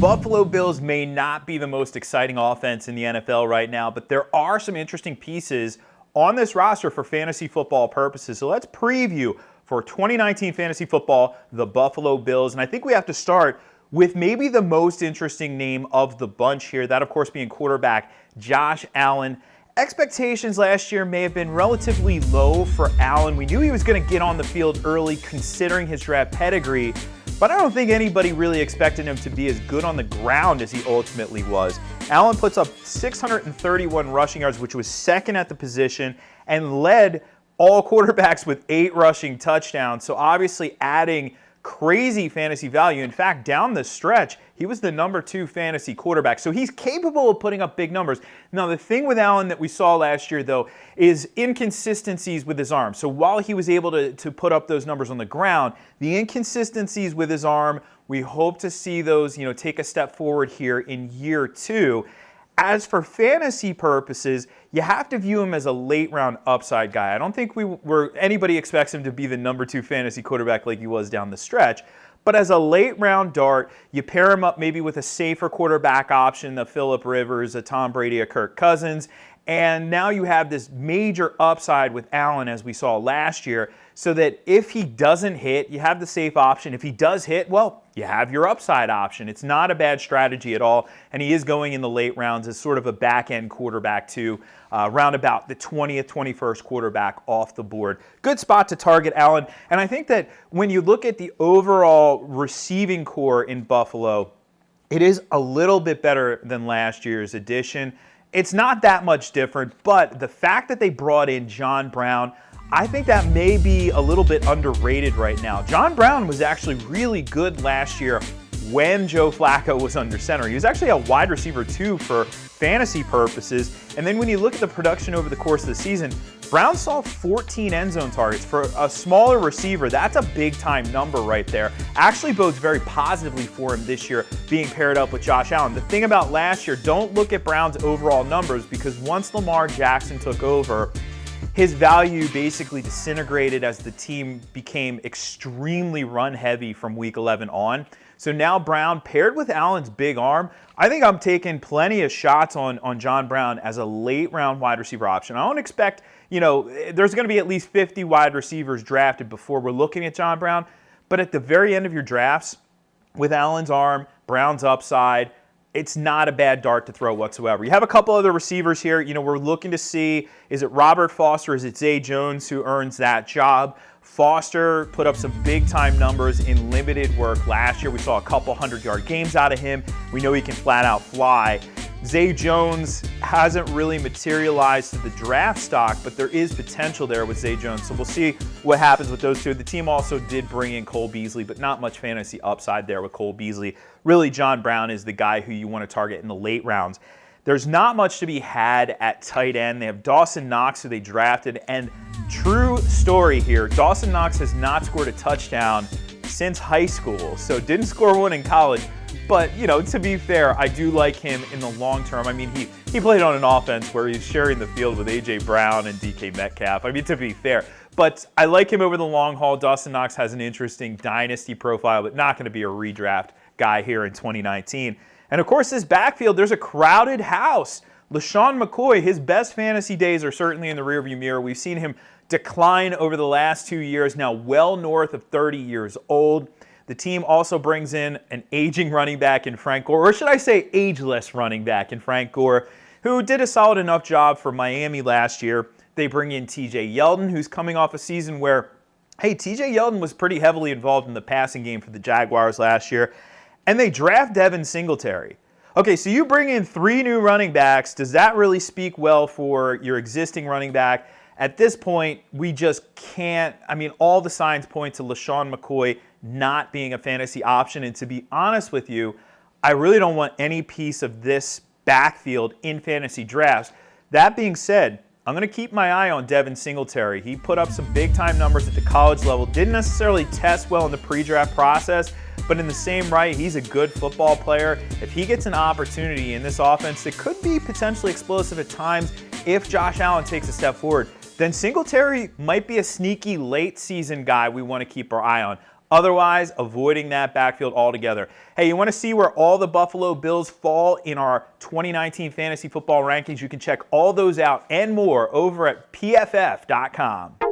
Buffalo Bills may not be the most exciting offense in the NFL right now, but there are some interesting pieces on this roster for fantasy football purposes. So let's preview for 2019 fantasy football, the Buffalo Bills. And I think we have to start with maybe the most interesting name of the bunch here, that of course being quarterback Josh Allen. Expectations last year may have been relatively low for Allen. We knew he was going to get on the field early considering his draft pedigree, but I don't think anybody really expected him to be as good on the ground as he ultimately was. Allen puts up 631 rushing yards, which was second at the position, and led all quarterbacks with 8 rushing touchdowns. So obviously adding crazy fantasy value. In fact, down the stretch, he was the number 2 fantasy quarterback. So he's capable of putting up big numbers. Now, the thing with Allen that we saw last year, though, is inconsistencies with his arm. So while he was able to put up those numbers on the ground, the inconsistencies with his arm, we hope to see those, take a step forward here in year 2. As for fantasy purposes, you have to view him as a late-round upside guy. I don't think anybody expects him to be the number 2 fantasy quarterback like he was down the stretch. But as a late-round dart, you pair him up maybe with a safer quarterback option, a Phillip Rivers, a Tom Brady, a Kirk Cousins, and now you have this major upside with Allen as we saw last year, so that if he doesn't hit, you have the safe option. If he does hit, well, you have your upside option. It's not a bad strategy at all, and he is going in the late rounds as sort of a back-end quarterback too, round about the 20th, 21st quarterback off the board. Good spot to target Allen, and I think that when you look at the overall receiving core in Buffalo, it is a little bit better than last year's edition. It's not that much different, but the fact that they brought in John Brown, I think that may be a little bit underrated right now. John Brown was actually really good last year when Joe Flacco was under center. He was actually a wide receiver too for fantasy purposes. And then when you look at the production over the course of the season, Brown saw 14 end zone targets. For a smaller receiver, that's a big-time number right there. Actually bodes very positively for him this year, being paired up with Josh Allen. The thing about last year, don't look at Brown's overall numbers, because once Lamar Jackson took over, his value basically disintegrated as the team became extremely run-heavy from Week 11 on. So now Brown, paired with Allen's big arm, I think I'm taking plenty of shots on John Brown as a late-round wide receiver option. I don't expect, there's going to be at least 50 wide receivers drafted before we're looking at John Brown. But at the very end of your drafts, with Allen's arm, Brown's upside, it's not a bad dart to throw whatsoever. You have a couple other receivers here. We're looking to see, is it Robert Foster, is it Zay Jones who earns that job? Foster put up some big-time numbers in limited work last year. We saw a couple 100-yard games out of him. We know he can flat-out fly. Zay Jones hasn't really materialized to the draft stock, but there is potential there with Zay Jones. So we'll see what happens with those two. The team also did bring in Cole Beasley, but not much fantasy upside there with Cole Beasley. Really, John Brown is the guy who you want to target in the late rounds. There's not much to be had at tight end. They have Dawson Knox, who they drafted, and true story here, Dawson Knox has not scored a touchdown since high school, so didn't score one in college. But, to be fair, I do like him in the long term. I mean, he played on an offense where he's sharing the field with A.J. Brown and DK Metcalf. I mean, to be fair. But I like him over the long haul. Dawson Knox has an interesting dynasty profile, but not going to be a redraft guy here in 2019. And, of course, this backfield, there's a crowded house. LaShawn McCoy, his best fantasy days are certainly in the rearview mirror. We've seen him decline over the last 2 years, now well north of 30 years old. The team also brings in an aging running back in Frank Gore, or should I say ageless running back in Frank Gore, who did a solid enough job for Miami last year. They bring in TJ Yeldon, who's coming off a season where, TJ Yeldon was pretty heavily involved in the passing game for the Jaguars last year. And they draft Devin Singletary. Okay, so you bring in 3 new running backs. Does that really speak well for your existing running back? At this point, we just can't. All the signs point to LaShawn McCoy not being a fantasy option. And to be honest with you, I really don't want any piece of this backfield in fantasy drafts. That being said, I'm going to keep my eye on Devin Singletary. He put up some big-time numbers at the college level. Didn't necessarily test well in the pre-draft process, but in the same right, he's a good football player. If he gets an opportunity in this offense that could be potentially explosive at times if Josh Allen takes a step forward, then Singletary might be a sneaky late-season guy we want to keep our eye on. Otherwise, avoiding that backfield altogether. Hey, you want to see where all the Buffalo Bills fall in our 2019 fantasy football rankings? You can check all those out and more over at PFF.com.